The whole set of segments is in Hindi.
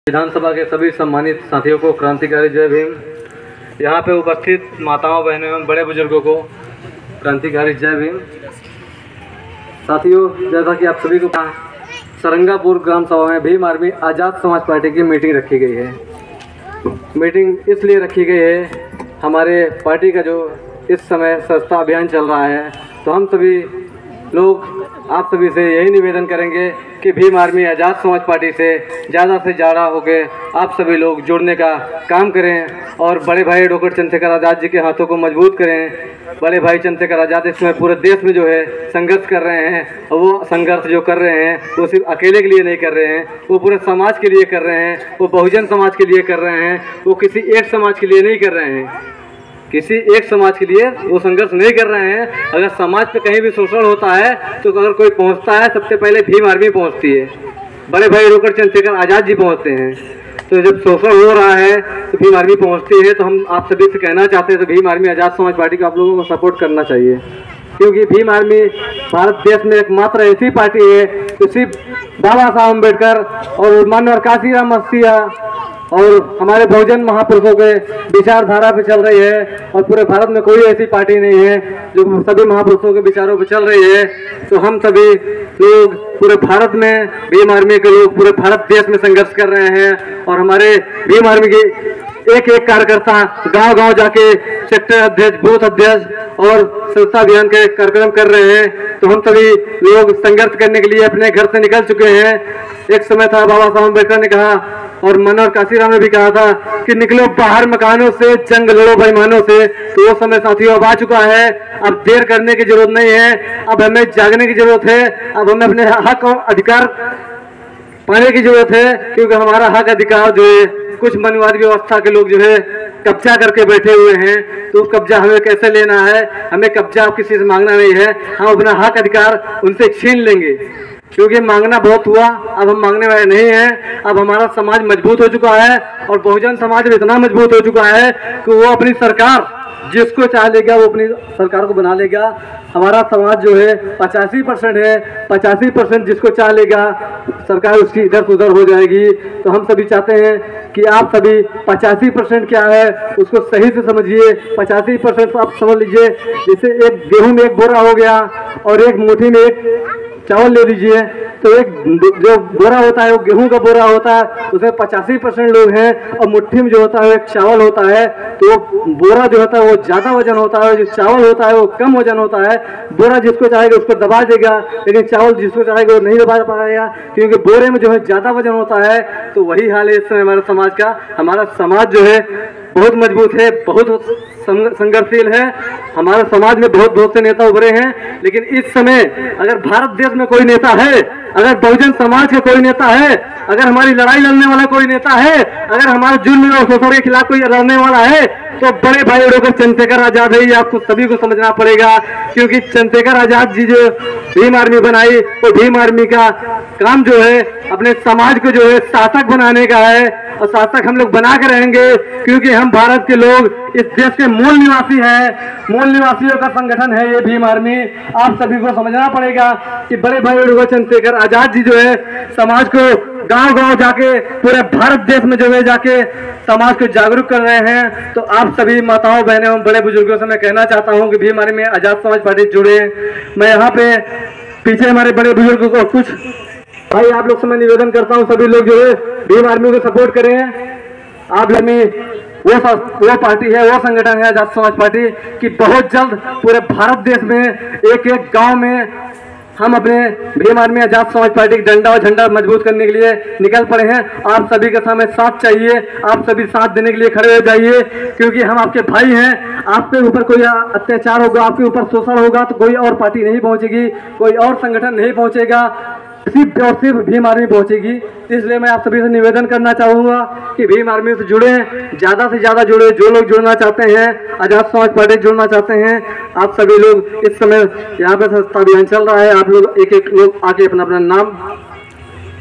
विधानसभा के सभी सम्मानित साथियों को क्रांतिकारी जय भीम। यहाँ पे उपस्थित माताओं बहनों एवं बड़े बुजुर्गों को क्रांतिकारी जय भीम। साथियों, जैसा कि आप सभी को सरंगापुर ग्राम सभा में भीम आर्मी आज़ाद समाज पार्टी की मीटिंग रखी गई है। मीटिंग इसलिए रखी गई है, हमारे पार्टी का जो इस समय सस्ता अभियान चल रहा है, तो हम सभी लोग आप सभी से यही निवेदन करेंगे कि भीम आर्मी आज़ाद समाज पार्टी से ज़्यादा होकर आप सभी लोग जुड़ने का काम करें और बड़े भाई डॉक्टर चंद्रशेखर आज़ाद जी के हाथों को मजबूत करें। बड़े भाई चंद्रशेखर आज़ाद इस समय पूरे देश में जो है संघर्ष कर रहे हैं, और वो संघर्ष जो कर रहे हैं वो सिर्फ अकेले के लिए नहीं कर रहे हैं, वो पूरे समाज के लिए कर रहे हैं, वो बहुजन समाज के लिए कर रहे हैं, वो किसी एक समाज के लिए नहीं कर रहे हैं, किसी एक समाज के लिए वो संघर्ष नहीं कर रहे हैं। अगर समाज पे कहीं भी शोषण होता है तो अगर कोई पहुंचता है, सबसे पहले भीम आर्मी पहुंचती है, बड़े भाई डॉक्टर चंद्रशेखर आज़ाद जी पहुंचते हैं। तो जब शोषण हो रहा है तो भीम आर्मी पहुंचती है। तो हम आप सभी से कहना चाहते हैं, तो भीम आर्मी आज़ाद समाज पार्टी को आप लोगों को सपोर्ट करना चाहिए, क्योंकि भीम आर्मी भारत देश में एकमात्र ऐसी पार्टी है जो सिर्फ बाबा साहब अम्बेडकर और माननीय काशीराम मसीहा और हमारे बहुजन महापुरुषों के विचारधारा पे चल रही है, और पूरे भारत में कोई ऐसी पार्टी नहीं है जो सभी महापुरुषों के विचारों पे चल रही है। तो हम सभी लोग पूरे भारत में भीम आर्मी के लोग पूरे भारत देश में संघर्ष कर रहे हैं, और हमारे भीम आर्मी के एक एक कार्यकर्ता गांव-गांव जाके सेक्टर अध्यक्ष, बूथ अध्यक्ष और संस्था अभियान के कार्यक्रम कर रहे हैं। तो हम सभी लोग संघर्ष करने के लिए अपने घर से निकल चुके हैं। एक समय था, बाबा साहब अम्बेडकर ने कहा और मनोहर काशीराम ने भी कहा था कि निकलो बाहर मकानों से, जंग लड़ो बेईमानों से। तो वो समय साथियों अब आ चुका है। अब देर करने की जरूरत नहीं है, अब हमें जागने की जरूरत है, अब हमें अपने हक और अधिकार पाने की जरूरत है, क्योंकि हमारा हक अधिकार जो है कुछ मनवादी व्यवस्था के लोग जो है कब्जा करके बैठे हुए हैं। तो उस कब्जा हमें कैसे लेना है? हमें कब्जा किसी से मांगना नहीं है, हम अपना हक अधिकार उनसे छीन लेंगे, क्योंकि मांगना बहुत हुआ, अब हम मांगने वाले नहीं हैं। अब हमारा समाज मजबूत हो चुका है, और बहुजन समाज इतना मजबूत हो चुका है कि वो अपनी सरकार जिसको चाह लेगा वो अपनी सरकार को बना लेगा। हमारा समाज जो है 85% है, 85% जिसको चाह लेगा सरकार उसकी इधर से उधर हो जाएगी। तो हम सभी चाहते हैं कि आप सभी 85% क्या है उसको सही से समझिए। 85% आप समझ लीजिए, जैसे एक गेहूं में एक बोरा हो गया और एक मुट्ठी में एक चावल ले लीजिए, तो एक जो बोरा होता है वो गेहूं का बोरा होता है, उसमें 85% लोग हैं, और मुट्ठी में जो होता है एक चावल होता है। तो बोरा जो होता है वो ज़्यादा वजन होता है, जो चावल होता है वो कम वजन होता है। बोरा जिसको चाहेगा उसको दबा देगा, लेकिन चावल जिसको चाहेगा वो नहीं दबा पाएगा, क्योंकि बोरे में जो है ज़्यादा वजन होता है। तो वही हाल है इस समय हमारे समाज का। हमारा समाज जो है बहुत मजबूत है, बहुत संघर्षशील है। हमारे समाज में बहुत से नेता उभरे हैं, लेकिन इस समय अगर भारत देश में कोई नेता है, अगर बहुजन समाज का कोई नेता है, अगर हमारी लड़ाई लड़ने वाला कोई नेता है, अगर हमारे जुल्म और शोषण के खिलाफ कोई लड़ने वाला है, तो बड़े भाई डॉक्टर चंद्रशेखर आज़ाद है। ये आपको सभी को समझना पड़ेगा, क्योंकि चंद्रशेखर आज़ाद जी जो भीम आर्मी बनाई, तो भीम आर्मी का काम जो है अपने समाज को जो है शासक बनाने का है, और शासक हम लोग बना के रहेंगे, क्योंकि हम भारत के लोग इस देश के मूल निवासी हैं। मूल निवासियों का संगठन है ये भीम आर्मी। आप सभी को समझना पड़ेगा कि बड़े भाई डॉक्टर चंद्रशेखर आज़ाद जी जो है समाज को गांव-गांव जाके पूरे भारत देश में जो है जाके समाज को जागरूक कर रहे हैं। तो आप सभी माताओं बहनों एवं बड़े बुजुर्गों से मैं कहना चाहता हूं कि भीम आर्मी में आज़ाद समाज पार्टी जुड़े। मैं यहाँ पे पीछे हमारे बड़े बुजुर्गों को कुछ भाई आप लोग से मैं निवेदन करता हूँ, सभी लोग जो है भीम आर्मी को सपोर्ट करें। आप वो पार्टी है, वो संगठन है आज़ाद समाज पार्टी की बहुत जल्द पूरे भारत देश में एक एक गांव में हम अपने भीम आर्मी आज़ाद समाज पार्टी का डंडा और झंडा मजबूत करने के लिए निकल पड़े हैं। आप सभी का हमें साथ चाहिए, आप सभी साथ देने के लिए खड़े हो जाइए, क्योंकि हम आपके भाई हैं। आपके ऊपर कोई अत्याचार होगा, आपके ऊपर शोषण होगा, तो कोई और पार्टी नहीं पहुंचेगी, कोई और संगठन नहीं पहुंचेगा, सिर्फ और सिर्फ भीम आर्मी पहुंचेगी। इसलिए मैं आप सभी से निवेदन करना चाहूँगा कि भीम आर्मी से जुड़े, ज़्यादा से ज़्यादा जुड़े। जो लोग जुड़ना चाहते हैं, आज़ाद समाज पार्टी जुड़ना चाहते हैं, आप सभी लोग इस समय यहाँ पे संस्था अभियान चल रहा है, आप लोग एक एक लोग आके अपना अपना नाम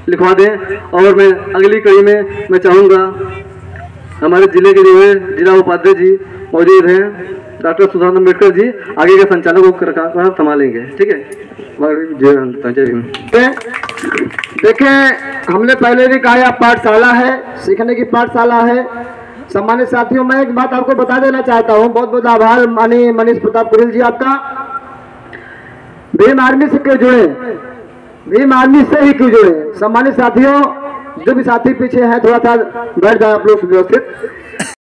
लिखवा दें। और मैं अगली कड़ी में मैं चाहूँगा हमारे जिले के जो है जिला उपाध्यक्ष जी मौजूद हैं, डॉक्टर सुधांशु अम्बेडकर जी आगे का संचालन को संभालेंगे। ठीक है, जय हिंद। देखें, हमने पहले भी कहा पाठशाला है, सीखने की पाठशाला है। सम्मानित साथियों, मैं एक बात आपको बता देना चाहता हूं। बहुत बहुत आभार माननीय मनीष प्रताप कुरिल जी आपका। भीम आर्मी से क्यों जुड़े, भीम आर्मी से ही क्यों जुड़े। सम्मानित साथियों, जो भी साथी पीछे हैं थोड़ा सा बैठ जाए आप लोग व्यवस्थित।